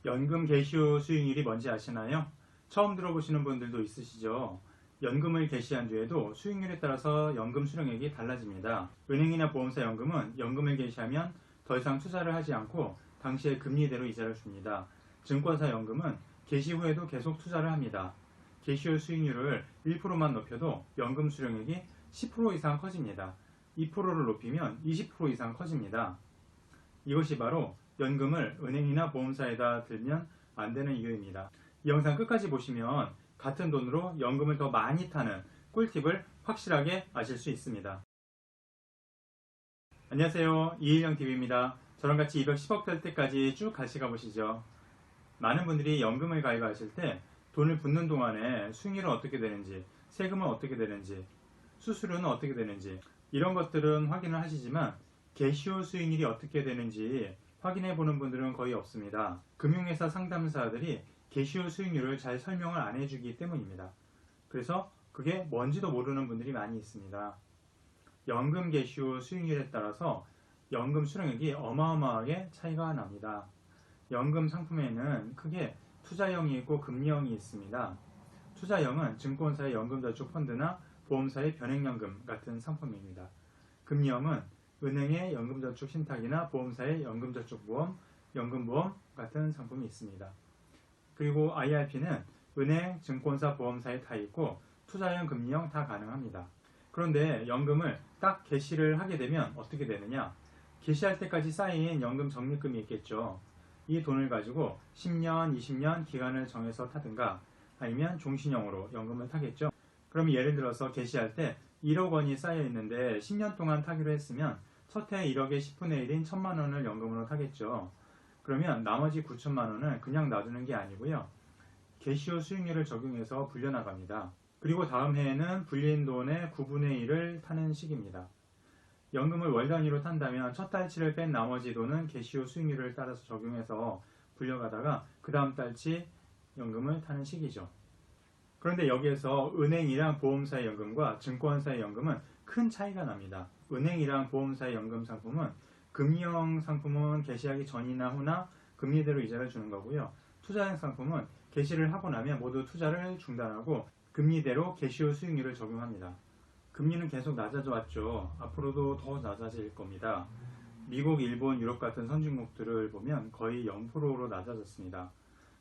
연금 개시 후 수익률이 뭔지 아시나요? 처음 들어보시는 분들도 있으시죠? 연금을 개시한 뒤에도 수익률에 따라서 연금 수령액이 달라집니다. 은행이나 보험사 연금은 연금을 개시하면 더 이상 투자를 하지 않고 당시의 금리대로 이자를 줍니다. 증권사 연금은 개시 후에도 계속 투자를 합니다. 개시 후 수익률을 1%만 높여도 연금 수령액이 10% 이상 커집니다. 2%를 높이면 20% 이상 커집니다. 이것이 바로 연금을 은행이나 보험사에다 들면 안 되는 이유입니다. 이 영상 끝까지 보시면 같은 돈으로 연금을 더 많이 타는 꿀팁을 확실하게 아실 수 있습니다. 안녕하세요. 이일영TV입니다. 저랑 같이 210억 될 때까지 쭉 같이 가보시죠. 많은 분들이 연금을 가입하실 때 돈을 붓는 동안에 수익률은 어떻게 되는지, 세금은 어떻게 되는지, 수수료는 어떻게 되는지 이런 것들은 확인을 하시지만 개시 후 수익률이 어떻게 되는지 확인해 보는 분들은 거의 없습니다. 금융회사 상담사들이 개시 후 수익률을 잘 설명을 안 해주기 때문입니다. 그래서 그게 뭔지도 모르는 분들이 많이 있습니다. 연금 개시 후 수익률에 따라서 연금 수령액이 어마어마하게 차이가 납니다. 연금 상품에는 크게 투자형이 있고 금리형이 있습니다. 투자형은 증권사의 연금저축펀드나 보험사의 변액연금 같은 상품입니다. 금리형은 은행의 연금저축신탁이나 보험사의 연금저축보험, 연금보험 같은 상품이 있습니다. 그리고 IRP는 은행, 증권사, 보험사에 다 있고 투자형, 금리형 다 가능합니다. 그런데 연금을 딱 개시를 하게 되면 어떻게 되느냐? 개시할 때까지 쌓인 연금 적립금이 있겠죠. 이 돈을 가지고 10년, 20년 기간을 정해서 타든가 아니면 종신형으로 연금을 타겠죠. 그럼 예를 들어서 개시할 때 1억 원이 쌓여 있는데 10년 동안 타기로 했으면 첫 해 1억의 10분의 1인 1000만 원을 연금으로 타겠죠. 그러면 나머지 9천만 원을 그냥 놔두는 게 아니고요. 개시 후 수익률을 적용해서 불려나갑니다. 그리고 다음 해에는 불린 돈의 9분의 1을 타는 시기입니다. 연금을 월 단위로 탄다면 첫 달치를 뺀 나머지 돈은 개시 후 수익률을 따라서 적용해서 불려가다가 그 다음 달치 연금을 타는 시기죠. 그런데 여기에서 은행이랑 보험사의 연금과 증권사의 연금은 큰 차이가 납니다. 은행이랑 보험사의 연금 상품은 금리형 상품은 개시하기 전이나 후나 금리대로 이자를 주는 거고요. 투자형 상품은 개시를 하고 나면 모두 투자를 중단하고 금리대로 개시 후 수익률을 적용합니다. 금리는 계속 낮아져 왔죠. 앞으로도 더 낮아질 겁니다. 미국, 일본, 유럽 같은 선진국들을 보면 거의 0%로 낮아졌습니다.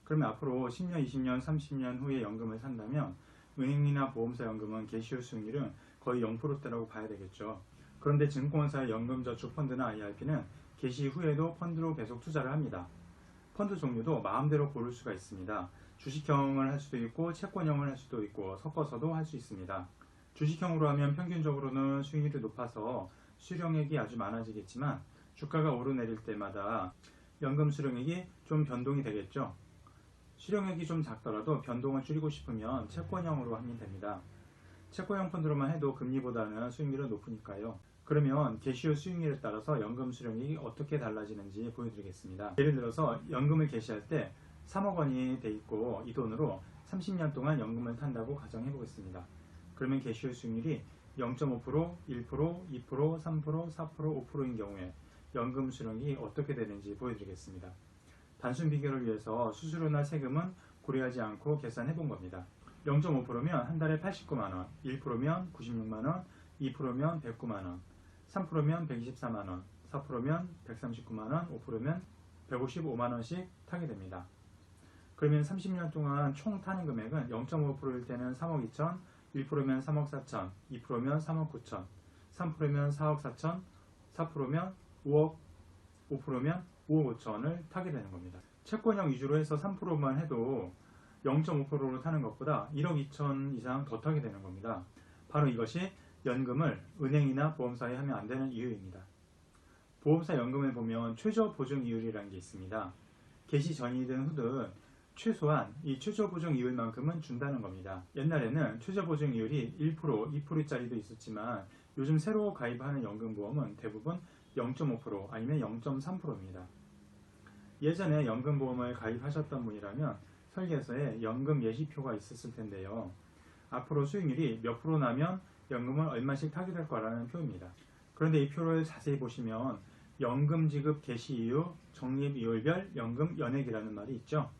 그러면 앞으로 10년, 20년, 30년 후에 연금을 산다면 은행이나 보험사 연금은 개시 후 수익률은 거의 0%대라고 봐야 되겠죠. 그런데 증권사의 연금저축펀드나 IRP는 개시 후에도 펀드로 계속 투자를 합니다. 펀드 종류도 마음대로 고를 수가 있습니다. 주식형을 할 수도 있고 채권형을 할 수도 있고 섞어서도 할 수 있습니다. 주식형으로 하면 평균적으로는 수익률이 높아서 수령액이 아주 많아지겠지만 주가가 오르내릴 때마다 연금 수령액이 좀 변동이 되겠죠. 수령액이 좀 작더라도 변동을 줄이고 싶으면 채권형으로 하면 됩니다. 채권형 펀드로만 해도 금리보다는 수익률은 높으니까요. 그러면 개시 후 수익률에 따라서 연금 수령액이 어떻게 달라지는지 보여드리겠습니다. 예를 들어서 연금을 개시할 때 3억 원이 돼 있고 이 돈으로 30년 동안 연금을 탄다고 가정해 보겠습니다. 그러면 개시 후 수익률이 0.5%, 1%, 2%, 3%, 4%, 5%인 경우에 연금 수령이 어떻게 되는지 보여드리겠습니다. 단순 비교를 위해서 수수료나 세금은 고려하지 않고 계산해 본 겁니다. 0.5%면 한 달에 89만원, 1%면 96만원, 2%면 109만원, 3%면 124만원, 4%면 139만원, 5%면 155만원씩 타게 됩니다. 그러면 30년 동안 총 타는 금액은 0.5%일 때는 3억 2천, 1%면 3억 4천, 2%면 3억 9천, 3%면 4억 4천, 4%면 5억, 5%면 5억 5천을 타게 되는 겁니다. 채권형 위주로 해서 3%만 해도 0.5%로 타는 것보다 1억 2천 이상 더 타게 되는 겁니다. 바로 이것이 연금을 은행이나 보험사에 하면 안 되는 이유입니다. 보험사 연금을 보면 최저 보증 이율이라는 게 있습니다. 개시 전이든 후든 최소한 이 최저 보증 이율만큼은 준다는 겁니다. 옛날에는 최저 보증 이율이 1%, 2%짜리도 있었지만 요즘 새로 가입하는 연금보험은 대부분 0.5% 아니면 0.3%입니다. 예전에 연금보험을 가입하셨던 분이라면 설계서에 연금 예시표가 있었을 텐데요. 앞으로 수익률이 몇 프로 나면 연금을 얼마씩 타게 될 거라는 표입니다. 그런데 이 표를 자세히 보시면 연금 지급 개시 이후 적립이율별 연금 연액이라는 말이 있죠.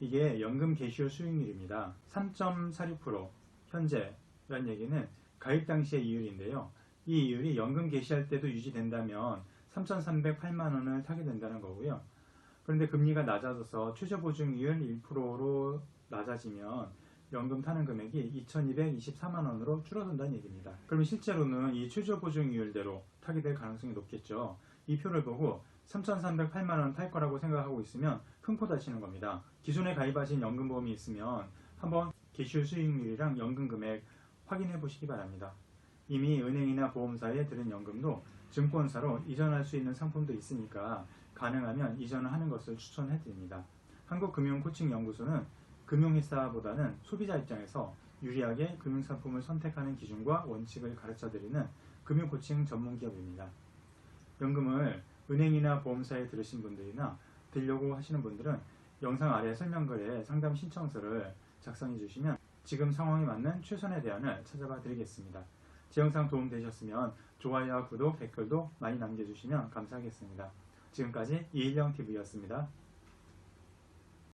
이게 연금 개시후 수익률입니다. 3.46% 현재라는 얘기는 가입 당시의 이율인데요. 이 이율이 연금 개시할 때도 유지된다면 3,308만 원을 타게 된다는 거고요. 그런데 금리가 낮아져서 최저보증이율 1%로 낮아지면 연금 타는 금액이 2,224만 원으로 줄어든다는 얘기입니다. 그럼 실제로는 이 최저보증이율대로 타게 될 가능성이 높겠죠. 이 표를 보고 3,308만 원 탈 거라고 생각하고 있으면 큰 코 다치는 겁니다. 기존에 가입하신 연금보험이 있으면 한번 개시후 수익률이랑 연금 금액 확인해 보시기 바랍니다. 이미 은행이나 보험사에 들은 연금도 증권사로 이전할 수 있는 상품도 있으니까 가능하면 이전을 하는 것을 추천해 드립니다. 한국금융코칭연구소는 금융회사보다는 소비자 입장에서 유리하게 금융상품을 선택하는 기준과 원칙을 가르쳐 드리는 금융코칭 전문기업입니다. 연금을 은행이나 보험사에 들으신 분들이나 들려고 하시는 분들은 영상 아래 설명글에 상담 신청서를 작성해 주시면 지금 상황에 맞는 최선의 대안을 찾아봐 드리겠습니다. 제 영상 도움되셨으면 좋아요와 구독, 댓글도 많이 남겨주시면 감사하겠습니다. 지금까지 이일영TV였습니다.